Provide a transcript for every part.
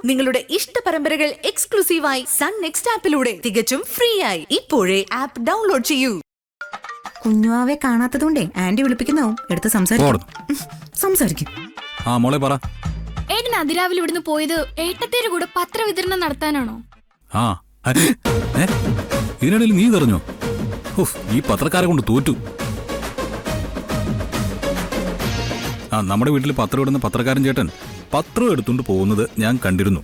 നിങ്ങളുടെ ഇഷ്ട പരമ്പരകൾ എക്സ്ക്ലൂസീവായി സൺ നെക്സ്റ്റ് ആപ്പിലൂടെ തികച്ചും ഫ്രീ ആയി ഇപ്പോഴേ ആപ്പ് ഡൗൺലോഡ് ചെയ്യൂ. കുഞ്ഞുവാവെ കാണാത്തതുകൊണ്ടേ ആന്റി വിളിപ്പിക്കുന്നതാവും. എടുത്ത് സംസാരിക്കും. ആ മോളെ പറ. ഏട്ടൻ അതിരാവിലെ ഇവിടുന്ന് പോയത് ഏട്ടത്തേരെ കൂടെ പത്രവിതരണം നടത്താനാണോ? ആ ഇതിനിടയിൽ നീ തെറിഞ്ഞോ? ഈ പത്രക്കാരെ കൊണ്ട് തോറ്റു. നമ്മുടെ വീട്ടിൽ പത്രം ഇടുന്ന പത്രക്കാരൻ ചേട്ടൻ പത്രം എടുത്തുകൊണ്ട് പോകുന്നത് ഞാൻ കണ്ടിരുന്നു.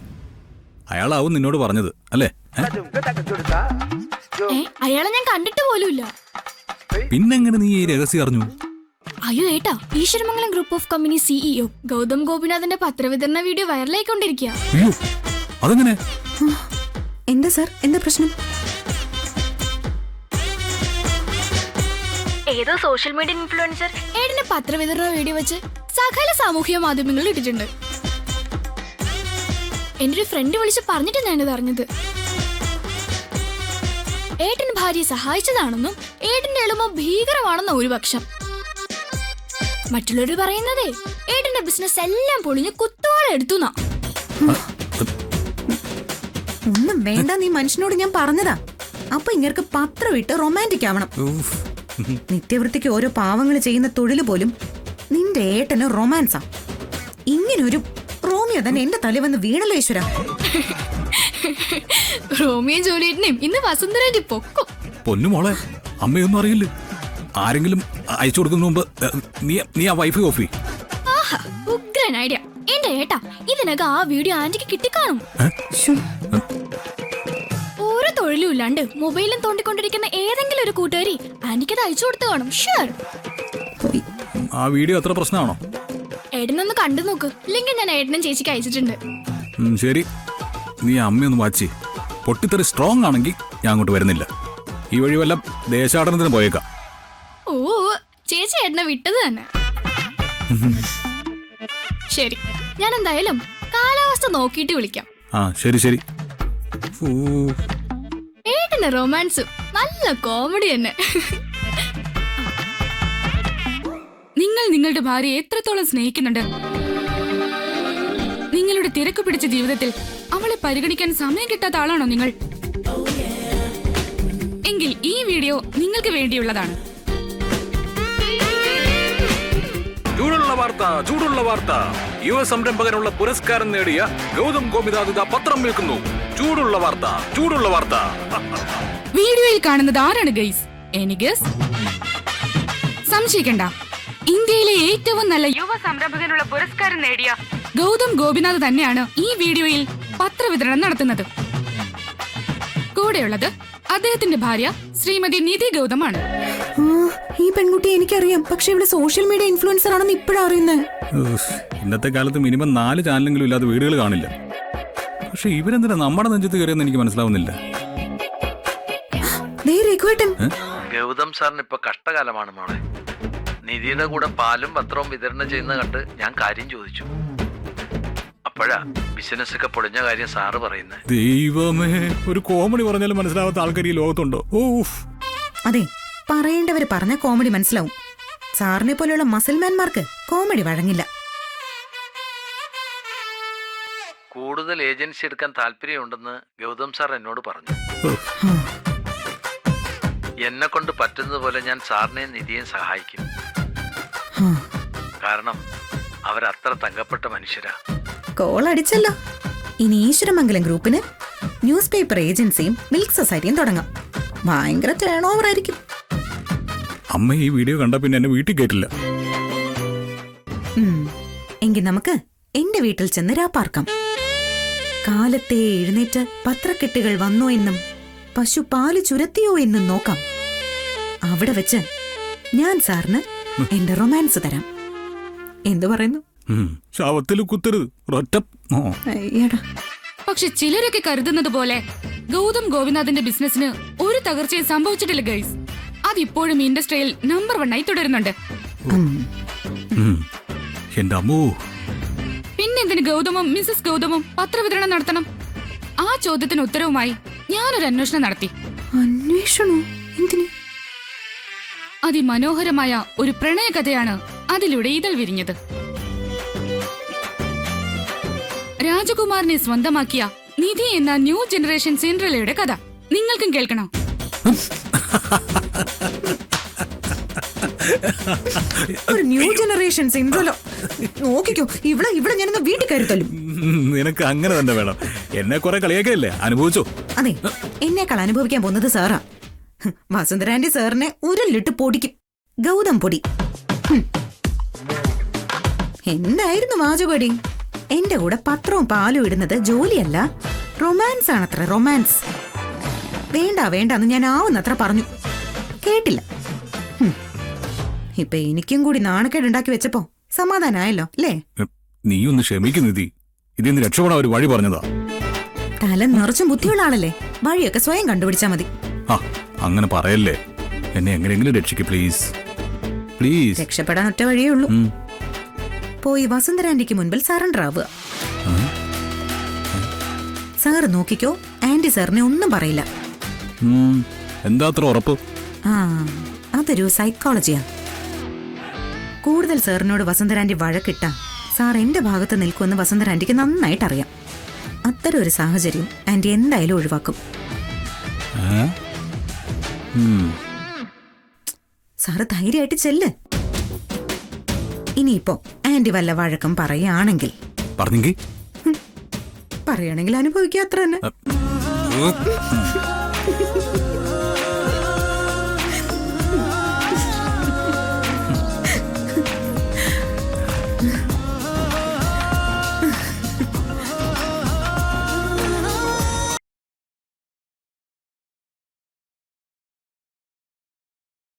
അയാളാവും നിന്നോട് പറഞ്ഞത് അല്ലേ? അയാളെ ഞാൻ കണ്ടിട്ട് പോലുമില്ല. പിന്നെങ്ങനെ നീ ഈ രഹസ്യം അറിഞ്ഞു? അയ്യോ ഏട്ടാ, Eswaramangalam group of company CEO Gautam ഗോപിനാഥിന്റെ പത്രവിതരണ വീഡിയോ വൈറലായിക്കൊണ്ടിരിക്കുക. അയ്യോ അതെങ്ങനെ? എന്താ സാർ, എന്താ പ്രശ്നം? ഏതോ സോഷ്യൽ മീഡിയ ഇൻഫ്ലുവൻസർ ഏട്ടന്റെ പത്രവിതരണ വീഡിയോ വെച്ച് സകല സാമൂഹിക മാധ്യമങ്ങളിൽ ഇട്ടിട്ടുണ്ട്. എന്റെ ഒരു ഫ്രണ്ട് വിളിച്ച് പറഞ്ഞിട്ട് ഞാനിത് അറിഞ്ഞത്. ഏട്ടൻ ഭാര്യയെ സഹായിച്ചതാണെന്നും ഏട്ടന്റെ എളുമ ഭീകരമാണെന്ന ഒരു പക്ഷം. മറ്റുള്ളവർ പറയുന്നതേ ഏട്ടന്റെ ബിസിനസ് എല്ലാം പൊളിഞ്ഞ് കുത്തോളം എടുത്തുന്നാ. ഒന്നും വേണ്ട, നീ മനുഷ്യനോട് ഞാൻ പറഞ്ഞതാ. അപ്പൊ ഇങ്ങർക്ക് പത്രം ഇട്ട് റൊമാൻറ്റിക് ആവണം. നിത്യവൃത്തിക്ക് ഓരോ പാവങ്ങൾ ചെയ്യുന്ന തൊഴില് പോലും നിന്റെ ഏട്ടന് റൊമാൻസാ. ഇങ്ങനൊരു റോമിയോ തന്നെ എന്റെ തല വന്ന് വീണല്ലോ ഈശ്വര. റോമിയോ ജോലിയേട്ടനെയും ഇന്ന് വസുന്ധരന്റെ പൊക്കും. പൊന്നുമോളെ, അമ്മയൊന്നും അറിയില്ല. ആരെങ്കിലും അയച്ചു കൊടുക്കുന്ന മുമ്പ് നീ ആ വൈഫ് ഓഫ്. ഉഗ്രൻ ഐഡിയ. എന്റെ ഏട്ടാ, ഇതിനകം ആ വീഡിയോ ആന്റിക്ക് കിട്ടിക്കാണും. ഓരോ തൊഴിലും ഇല്ലാണ്ട് മൊബൈലും തോണ്ടിക്കൊണ്ടിരിക്കുന്ന ഏതെങ്കിലും ഒരു കൂട്ടുകാരി ആന്റിക്ക് അത് അയച്ചു കൊടുത്തു കാണും. ഷുവർ. ആ വീഡിയോ അത്ര പ്രശ്നമാണോ? ഏട്ടനൊന്ന് കണ്ടു നോക്ക്. ഇല്ലെങ്കിൽ ഞാൻ ഏട്ടനും ചേച്ചിക്ക് അയച്ചിട്ടുണ്ട്. ശരി, നീ അമ്മയൊന്ന് വാച്ചി. പൊട്ടിത്തെറി സ്ട്രോങ് ആണെങ്കിൽ ഞാൻ അങ്ങോട്ട് വരുന്നില്ല. ഈ വഴി വല്ല ദേശാടനത്തിന് പോയേക്കാം. ഓ, ചേച്ചി ഏട്ടനെ വിട്ടത് തന്നെ. ശരി, ഞാൻ എന്തായാലും കാലാവസ്ഥ നോക്കിയിട്ട് വിളിക്കാം. ശരി ശരി. ഏട്ടന്റെ റൊമാൻസും നല്ല കോമഡി തന്നെ. നിങ്ങൾ നിങ്ങളുടെ ഭാര്യയെ എത്രത്തോളം സ്നേഹിക്കുന്നുണ്ട്? നിങ്ങളുടെ തിരക്ക് പിടിച്ച ജീവിതത്തിൽ അവളെ പരിഗണിക്കാൻ സമയം കിട്ടാത്ത ആളാണോ നിങ്ങൾ? എങ്കിൽ ഈ വീഡിയോ നിങ്ങൾക്ക് വേണ്ടിയുള്ളതാണ്. ചൂടുള്ള വാർത്ത. യുവ സംരംഭകനുള്ള പുരസ്കാരം നേടിയ ഗൗതം ഗോപിനാഥ് പത്രം വിൽക്കുന്നു. ചൂടുള്ള വാർത്ത. വീഡിയോയിൽ കാണുന്നത് ആരാണ് ഗൈസ്? Any guess? സംശയിക്കണ്ട, ഇന്ത്യയിലെ ഏറ്റവും നല്ല യുവ സംരംഭകനുള്ള പുരസ്കാരം നേടിയ ഗൗതം ഗോപിനാഥ് തന്നെയാണ് ഈ വീഡിയോയിൽ പത്രവിതരണം നടത്തുന്നത്. കൂടെയുള്ളത് അദ്ദേഹത്തിന്റെ ഭാര്യ ശ്രീമതി നിധി ഗൗതമാണ്. ഈ പെൺകുട്ടി എനിക്കറിയാം, പക്ഷെ ഇവിടെ സോഷ്യൽ മീഡിയ ഇൻഫ്ലുവൻസർ ആണെന്ന് ഇപ്പോഴാണ് അറിയുന്നത്. ഇന്നത്തെ കാലത്ത് മിനിമം 4 ചാനലെങ്കിലും ഇല്ലാതെ വീടുകൾ കാണില്ല. പക്ഷെ ഇവരെന്തിനാ നമ്മുടെ നെഞ്ചത്ത് കയറിയെന്ന് എനിക്ക് മനസ്സിലാവുന്നില്ല. ഗൗതം സാറിന് ഇപ്പൊ കഷ്ടകാലമാണ് മോളെ. നിധിയുടെ കൂടെ പാലും പത്രവും വിതരണം ചെയ്യുന്ന കണ്ട് ഞാൻ കാര്യം ചോദിച്ചു. അപ്പോഴാ ബിസിനസ് ഒക്കെ പൊളിഞ്ഞ കാര്യം സാറ് പറയുന്നത്. ദൈവമേ, ഒരു കോമഡി പറഞ്ഞാലും മനസ്സിലാവാത്ത ആൾക്കാർ ഈ ലോകത്തുണ്ടോ? അതെ, പറയേണ്ടവര് പറഞ്ഞ കോമഡി മനസ്സിലാവും. സാറിനെ പോലെയുള്ള മസിൽമാൻമാർക്ക് കോമഡി വഴങ്ങില്ല. കൂടുതൽ ഏജൻസി എടുക്കാൻ താല്പര്യമുണ്ടെന്ന് ഗൗതം സാർ എന്നോട് പറഞ്ഞു. എന്നെ കൊണ്ട് പറ്റുന്നത് പോലെ ഞാൻ സാറിനെയും നിധിയെയും സഹായിക്കും. കാരണം അവരത്ര തങ്കപ്പെട്ട മനുഷ്യരാ. കോൾ അടിച്ചല്ലോ. ഇനി ഈശ്വരമംഗലം ഗ്രൂപ്പിന് ന്യൂസ് പേപ്പർ ഏജൻസിയും മിൽക്ക് സൊസൈറ്റിയും തുടങ്ങാം. ഭയങ്കര ടേൺ ഓവർ ആയിരിക്കും. അമ്മ ഈ വീഡിയോ കണ്ട പിന്നെ എന്നെ വീട്ടിൽ കേട്ടില്ല. എങ്കിൽ നമുക്ക് എന്റെ വീട്ടിൽ ചെന്ന് രാപ്പാർക്കാം. കാലത്തെ എഴുന്നേറ്റ് പത്രക്കെട്ടുകൾ വന്നോ എന്നും പശു പാല് ചുരത്തിയോ എന്നും നോക്കാം. അവിടെ വെച്ച് ഞാൻ സാറിന് എന്റെ റൊമാൻസ് തരാം. എന്തു പറയുന്നു? പക്ഷെ ചിലരൊക്കെ കരുതുന്നത് പോലെ ഗൗതം ഗോപിനാഥിന്റെ ബിസിനസിന് ഒരു തകർച്ചയും സംഭവിച്ചിട്ടില്ല ഗൈസ്. അതിപ്പോഴും ഇൻഡസ്ട്രിയിൽ നമ്പർ 1 ആയി തുടരുന്നുണ്ട്. പിന്നെന്തിന് ഗൗതമും മിസസ് ഗൗതമും പത്രവിതരണം നടത്തണം? ആ ചോദ്യത്തിന് ഉത്തരവുമായി ഞാനൊരു അന്വേഷണം നടത്തി. അന്വേഷണോ? എന്തിന്? അതിമനോഹരമായ ഒരു പ്രണയകഥയാണ് അതിലൂടെ ഇതൾ വിരിഞ്ഞത്. രാജകുമാരനെ സ്വന്തമാക്കിയ നിധി എന്ന ന്യൂ ജനറേഷൻ സിൻഡ്രലയുടെ കഥ നിങ്ങൾക്കും കേൾക്കണോ? ഒരു ന്യൂ ജനറേഷൻ സിൻഡ്രലോ നോക്കിക്കോ. ഇവിടെ ഞാനൊന്ന് വീട്ടിൽ കരുത്തലും. നിനക്ക് അങ്ങനെ തന്നെ വേണം. എന്നെ കുറെ കളിയാക്കല്ലേ, അനുഭവിച്ചോ? അതെ, എന്നേക്കാൾ അനുഭവിക്കാൻ പോകുന്നത് സാറാ. വസുന്ധരാന്റെ സാറിനെ ഉരുളിട്ട് പൊടിക്കും. ഗൗതം പൊടി. എന്തായിരുന്നു വാചകടി? എന്റെ കൂടെ പത്രവും പാലും ഇടുന്നത് ജോലിയല്ല, റൊമാൻസ് ആണത്ര. റൊമാൻസ് വേണ്ടെന്ന് ഞാൻ ആവുന്നത്ര പറഞ്ഞു. കേട്ടില്ല. ഇപ്പൊ എനിക്കും കൂടി നാണക്കേടുണ്ടാക്കി വെച്ചപ്പോ സമാധാനായല്ലോ അല്ലേ? നീ ഒന്ന് ക്ഷമിക്കും നിധി. ഇതിന്ന് രക്ഷപ്പെടാൻ ഒരു വഴി പറഞ്ഞതാ. തല നിറച്ചും ബുദ്ധിയുള്ള ആളല്ലേ, വഴിയൊക്കെ സ്വയം കണ്ടുപിടിച്ചാ മതി. ആ അങ്ങനെ പറയല്ലേ. എന്നെ എങ്ങനെയെങ്കിലും രക്ഷിക്ക് പ്ലീസ്. പ്ലീസ്. രക്ഷപ്പെടാൻ ഒറ്റ വഴിയേ ഉള്ളൂ. പോയി വസുന്ധരാന്റിക്ക് മുൻപിൽ സറണ്ടർ ആവുക. സാറ് നോക്കിക്കോ, ആന്റി സാറിനെ ഒന്നും പറയില്ല. എന്താ അത്ര ഉറപ്പ്? ആ അതൊരു സൈക്കോളജിയാ. കൂടുതൽ സാറിനോട് വസുന്ധരാന്റി വഴക്കിട്ട സാർ എന്റെ ഭാഗത്ത് നിൽക്കുമെന്ന് വസുന്ധരാന്റിക്ക് നന്നായിട്ട് അറിയാം. അത്തരം ഒരു സാഹചര്യം ആന്റി എന്തായാലും ഒഴിവാക്കും. സാറ് ധൈര്യമായിട്ട് ചെല്ല്. ഇനിയിപ്പോ ആന്റി വല്ല വഴക്കം പറയുകയാണെങ്കിൽ പറഞ്ഞെങ്കിൽ പറയുകയാണെങ്കിൽ അനുഭവിക്കാത്ര തന്നെ.